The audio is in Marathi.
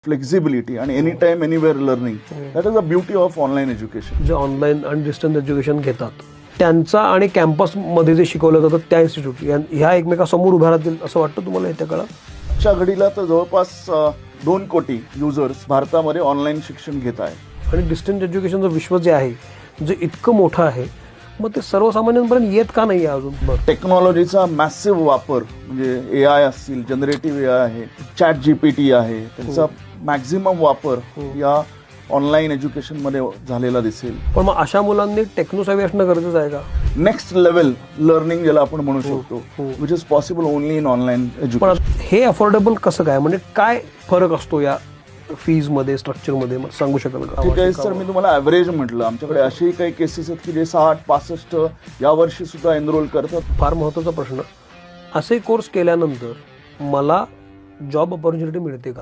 फ्लेक्झिबिलिटी आणि any time anywhere learning. That is the beauty of online education. जे ऑनलाईन आणि डिस्टन्स एज्युकेशन घेतात त्यांचा आणि कॅम्पसमध्ये जे शिकवलं जातं त्या इन्स्टिट्यूट ह्या एकमेकासमोर उभ्या राहतील असं वाटतं तुम्हाला येत्या काळात? च्या घडीला तर जवळपास 2 कोटी युजर्स भारतामध्ये ऑनलाईन शिक्षण घेत आहे. आणि डिस्टन्स एज्युकेशनचं विश्व जे आहे जे इतकं मोठं आहे मग ते सर्वसामान्यांपर्यंत येत का नाही आहे अजून? टेक्नॉलॉजीचा मॅसिव्ह वापर म्हणजे AI असतील, जनरेटिव्ह AI आहे, ChatGPT आहे, त्यांचा मॅक्झिमम वापर या ऑनलाईन एज्युकेशनमध्ये झालेला दिसेल. पण मग अशा मुलांनी टेक्नोसावी असणं गरजेचं आहे का? नेक्स्ट लेवल लर्निंग ज्याला आपण म्हणू शकतो, which is possible only in online पण एज्युकेशन. हे अफोर्डेबल कसं काय, म्हणजे काय फरक असतो या फीजमध्ये, स्ट्रक्चरमध्ये सांगू शकाल का? ठीक आहे सर, मी तुम्हाला ॲव्हरेज म्हटलं. आमच्याकडे असेही काही केसेस आहेत की जे 60-65 या वर्षी सुद्धा एनरोल करतात. फार महत्त्वाचा प्रश्न, असे कोर्स केल्यानंतर मला जॉब ऑपॉर्च्युनिटी मिळते का?